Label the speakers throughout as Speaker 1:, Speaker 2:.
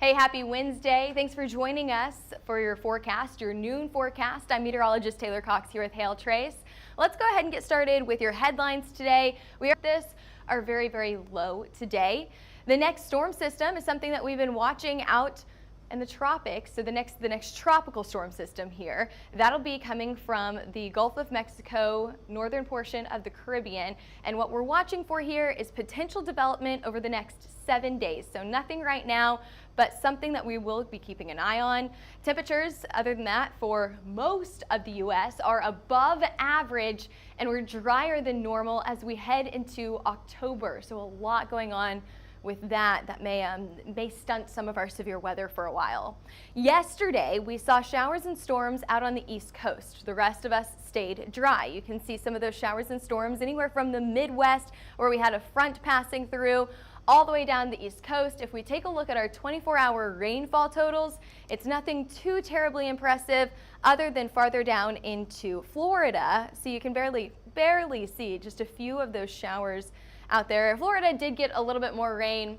Speaker 1: Hey, happy Wednesday. Thanks for joining us for your forecast, your noon forecast. I'm meteorologist Taylor Cox here with Hail Trace. Let's go ahead and get started with your headlines today. This are very, very low today. The next storm system is something that we've been watching out in the tropics, so the next tropical storm system here. That'll be coming from the Gulf of Mexico, northern portion of the Caribbean, and what we're watching for here is potential development over the next 7 days. So nothing right now, but something that we will be keeping an eye on. Temperatures, other than that, for most of the U.S. are above average, and we're drier than normal as we head into October. So a lot going on with that may stunt some of our severe weather for a while. Yesterday, we saw showers and storms out on the East Coast. The rest of us stayed dry. You can see some of those showers and storms anywhere from the Midwest, where we had a front passing through, all the way down the East Coast. If we take a look at our 24-hour rainfall totals, it's nothing too terribly impressive other than farther down into Florida. So you can barely see just a few of those showers out there. Florida did get a little bit more rain,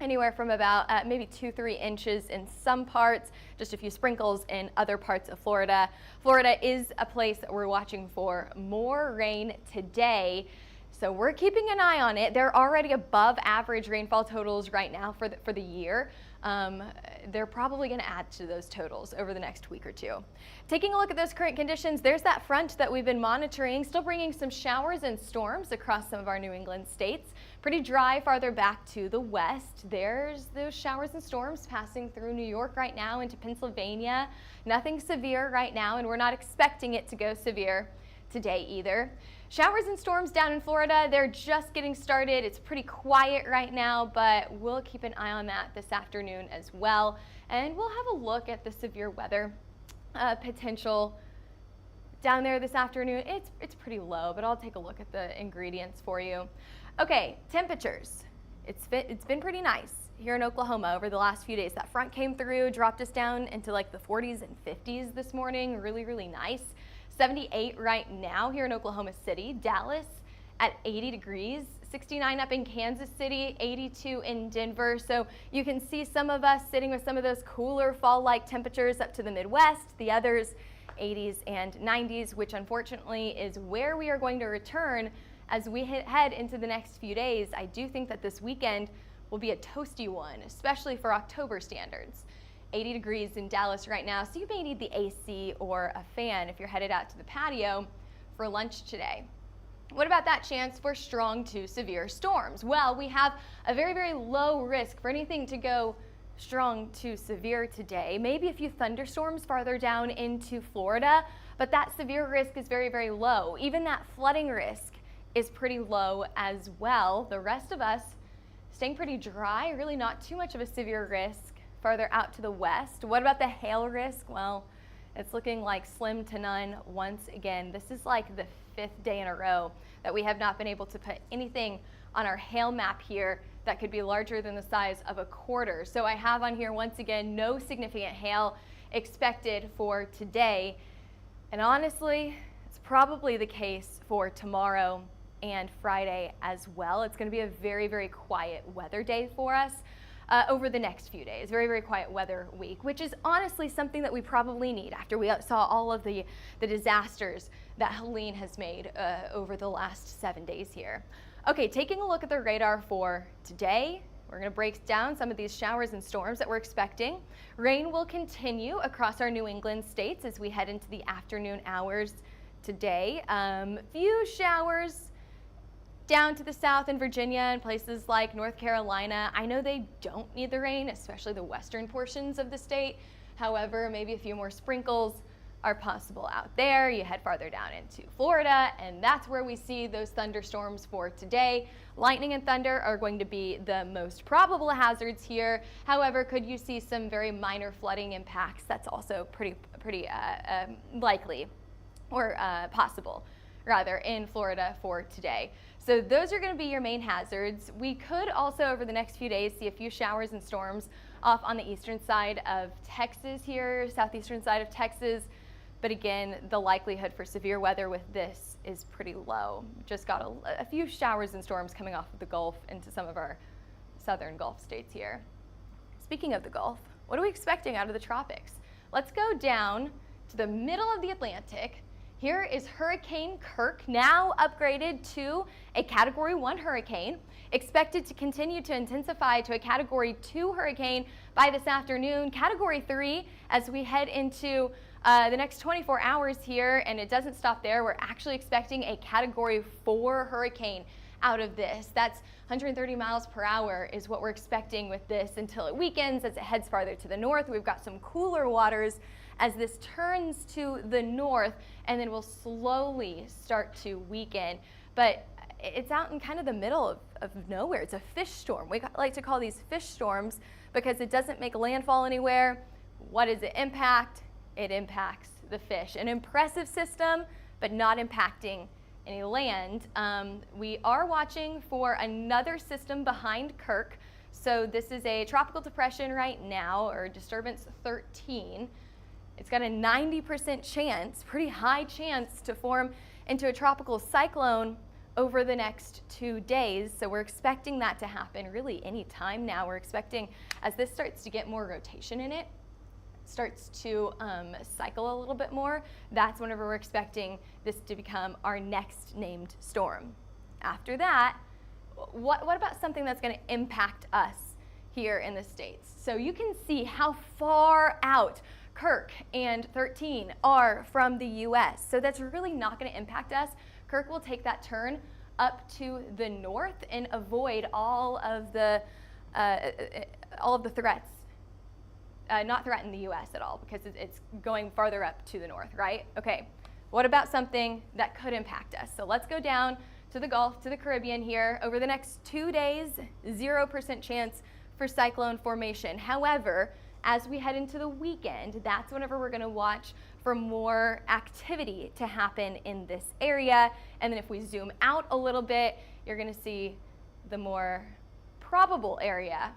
Speaker 1: anywhere from about maybe 2-3 inches in some parts, just a few sprinkles in other parts of Florida. Florida is a place that we're watching for more rain today, so we're keeping an eye on it. They're already above average rainfall totals right now for the year. They're probably going to add to those totals over the next week or two. Taking a look at those current conditions, there's that front that we've been monitoring, still bringing some showers and storms across some of our New England states. Pretty dry farther back to the west. There's those showers and storms passing through New York right now into Pennsylvania. Nothing severe right now, and we're not expecting it to go severe today either. Showers and storms down in Florida, they're just getting started. It's pretty quiet right now, but we'll keep an eye on that this afternoon as well. And we'll have a look at the severe weather potential down there this afternoon. It's pretty low, but I'll take a look at the ingredients for you. Okay, temperatures. It's been pretty nice here in Oklahoma over the last few days. That front came through, dropped us down into like the 40s and 50s this morning. Really, really nice. 78 right now here in Oklahoma City. Dallas at 80 degrees, 69 up in Kansas City, 82 in Denver. So you can see some of us sitting with some of those cooler fall-like temperatures up to the Midwest, the others 80s and 90s, which unfortunately is where we are going to return as we head into the next few days. I do think that this weekend will be a toasty one, especially for October standards. 80 degrees in Dallas right now, so you may need the AC or a fan if you're headed out to the patio for lunch today. What about that chance for strong to severe storms? Well, we have a very, very low risk for anything to go strong to severe today. Maybe a few thunderstorms farther down into Florida, but that severe risk is very, very low. Even that flooding risk is pretty low as well. The rest of us staying pretty dry, really not too much of a severe risk farther out to the west. What about the hail risk? Well, it's looking like slim to none once again. This is like the 5th day in a row that we have not been able to put anything on our hail map here that could be larger than the size of a quarter. So I have on here once again no significant hail expected for today. And honestly, it's probably the case for tomorrow and Friday as well. It's going to be a very, very quiet weather day for us. Over the next few days. Very, very quiet weather week, which is honestly something that we probably need after we saw all of the disasters that Helene has made over the last 7 days here. Okay, taking a look at the radar for today, we're going to break down some of these showers and storms that we're expecting. Rain will continue across our New England states as we head into the afternoon hours today. Few showers down to the south in Virginia and places like North Carolina. I know they don't need the rain, especially the western portions of the state. However, maybe a few more sprinkles are possible out there. You head farther down into Florida, and that's where we see those thunderstorms for today. Lightning and thunder are going to be the most probable hazards here. However, could you see some very minor flooding impacts? That's also pretty likely or possible rather in Florida for today. So those are going to be your main hazards. We could also over the next few days see a few showers and storms off on the eastern side of Texas here, southeastern side of Texas. But again, the likelihood for severe weather with this is pretty low. Just got a few showers and storms coming off of the Gulf into some of our southern Gulf states here. Speaking of the Gulf, what are we expecting out of the tropics? Let's go down to the middle of the Atlantic. Here is Hurricane Kirk, now upgraded to a Category 1 hurricane, expected to continue to intensify to a Category 2 hurricane by this afternoon, Category 3 as we head into the next 24 hours here, and it doesn't stop there. We're actually expecting a Category 4 hurricane out of this. That's 130 miles per hour is what we're expecting with this until it weakens as it heads farther to the north. We've got some cooler waters as this turns to the north, and then will slowly start to weaken. But it's out in kind of the middle of nowhere. It's a fish storm. We like to call these fish storms because it doesn't make landfall anywhere. What does it impact? It impacts the fish. An impressive system, but not impacting any land. We are watching for another system behind Kirk. So this is a tropical depression right now, or disturbance 13. It's got a 90% chance, pretty high chance, to form into a tropical cyclone over the next 2 days. So we're expecting that to happen really any time now. We're expecting, as this starts to get more rotation in it, starts to cycle a little bit more, that's whenever we're expecting this to become our next named storm. After that, what about something that's going to impact us here in the States? So you can see how far out Kirk and 13 are from the U.S. So that's really not going to impact us. Kirk will take that turn up to the north and avoid all of the threats. Not threaten the U.S. at all because it's going farther up to the north, right? Okay, what about something that could impact us? So let's go down to the Gulf, to the Caribbean here. Over the next 2 days, 0% chance for cyclone formation. However, as we head into the weekend, that's whenever we're going to watch for more activity to happen in this area. And then if we zoom out a little bit, you're going to see the more probable area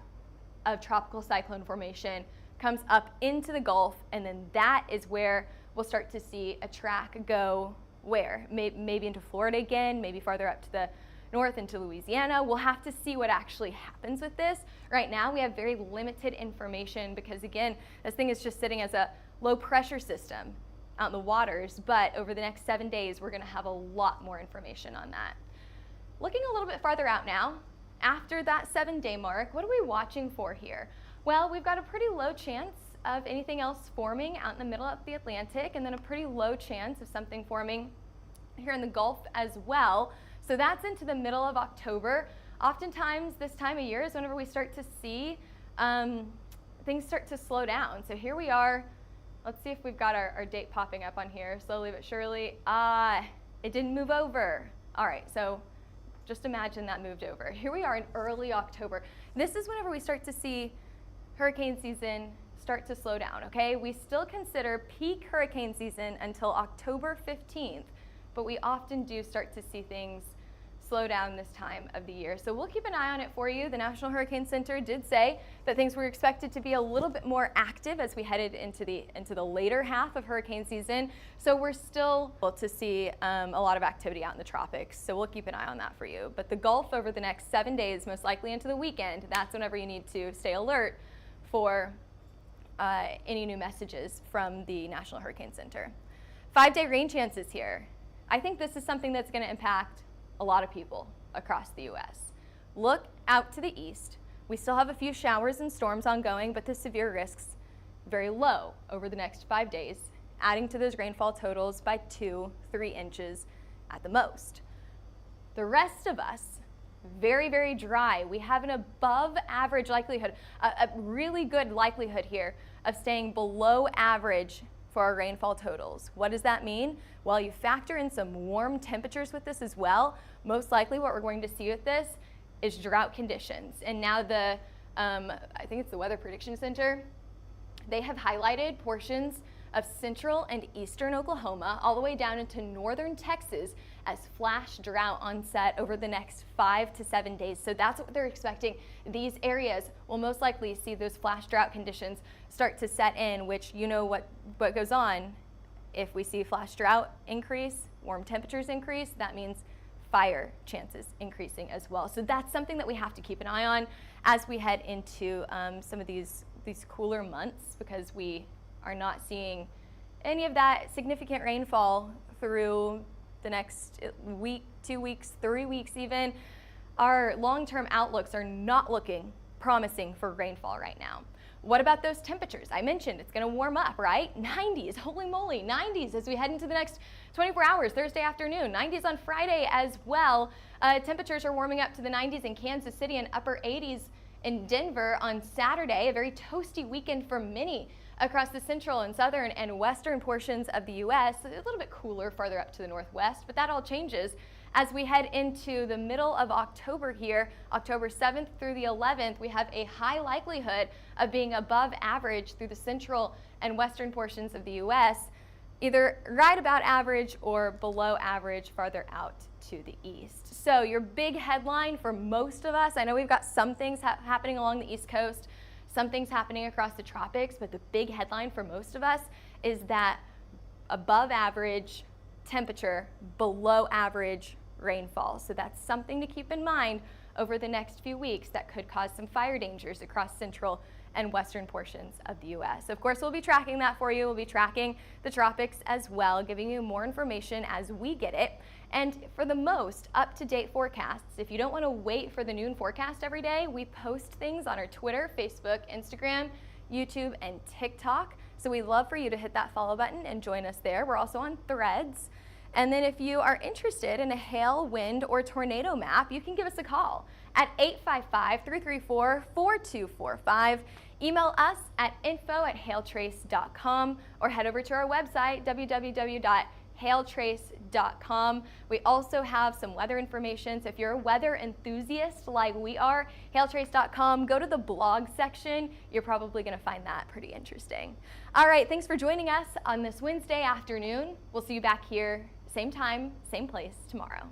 Speaker 1: of tropical cyclone formation comes up into the Gulf, and then that is where we'll start to see a track go where? Maybe into Florida again, maybe farther up to the north into Louisiana. We'll have to see what actually happens with this. Right now we have very limited information because, again, this thing is just sitting as a low pressure system out in the waters, but over the next 7 days we're going to have a lot more information on that. Looking a little bit farther out now, after that 7-day mark, what are we watching for here? Well, we've got a pretty low chance of anything else forming out in the middle of the Atlantic, and then a pretty low chance of something forming here in the Gulf as well. So that's into the middle of October. Oftentimes this time of year is whenever we start to see things start to slow down. So here we are. Let's see if we've got our date popping up on here slowly but surely. It didn't move over. All right, so just imagine that moved over. Here we are in early October. This is whenever we start to see hurricane season start to slow down, okay? We still consider peak hurricane season until October 15th, but we often do start to see things slow down this time of the year. So we'll keep an eye on it for you. The National Hurricane Center did say that things were expected to be a little bit more active as we headed into the later half of hurricane season. So we're still able to see a lot of activity out in the tropics. So we'll keep an eye on that for you. But the Gulf over the next 7 days, most likely into the weekend, that's whenever you need to stay alert for any new messages from the National Hurricane Center. 5-day rain chances here. I think this is something that's going to impact a lot of people across the U.S. Look out to the east. We still have a few showers and storms ongoing, but the severe risks very low over the next 5 days, adding to those rainfall totals by 2-3 inches at the most. The rest of us, very, very dry. We have an above average likelihood, a really good likelihood here of staying below average for our rainfall totals. What does that mean? Well, you factor in some warm temperatures with this as well. Most likely what we're going to see with this is drought conditions. And now I think it's the Weather Prediction Center, they have highlighted portions of central and eastern Oklahoma all the way down into northern Texas as flash drought onset over the next 5 to 7 days. So that's what they're expecting. These areas will most likely see those flash drought conditions start to set in, which you know what goes on if we see flash drought increase, warm temperatures increase, that means fire chances increasing as well. So that's something that we have to keep an eye on as we head into some of these cooler months, because we are not seeing any of that significant rainfall through the next week, 2 weeks, 3 weeks even. Our long-term outlooks are not looking promising for rainfall right now. What about those temperatures? I mentioned it's going to warm up, right? 90s, holy moly, 90s as we head into the next 24 hours, Thursday afternoon. 90s on Friday as well. Temperatures are warming up to the 90s in Kansas City and upper 80s in Denver on Saturday. A very toasty weekend for many across the central and southern and western portions of the U.S. A little bit cooler farther up to the northwest, but that all changes as we head into the middle of October here. October 7th through the 11th, we have a high likelihood of being above average through the central and western portions of the U.S., either right about average or below average farther out to the east. So your big headline for most of us, I know we've got some things happening along the East Coast, some things happening across the tropics, but the big headline for most of us is that above average temperature, below average rainfall. So that's something to keep in mind over the next few weeks that could cause some fire dangers across central and western portions of the U.S. Of course, we'll be tracking that for you. We'll be tracking the tropics as well, giving you more information as we get it. And for the most up-to-date forecasts, if you don't want to wait for the noon forecast every day, we post things on our Twitter, Facebook, Instagram, YouTube, and TikTok. So we'd love for you to hit that follow button and join us there. We're also on Threads. And then if you are interested in a hail, wind, or tornado map, you can give us a call at 855-334-4245. Email us at info@hailtrace.com or head over to our website, www.hailtrace.com. We also have some weather information, so if you're a weather enthusiast like we are, hailtrace.com, go to the blog section. You're probably going to find that pretty interesting. All right, thanks for joining us on this Wednesday afternoon. We'll see you back here same time, same place tomorrow.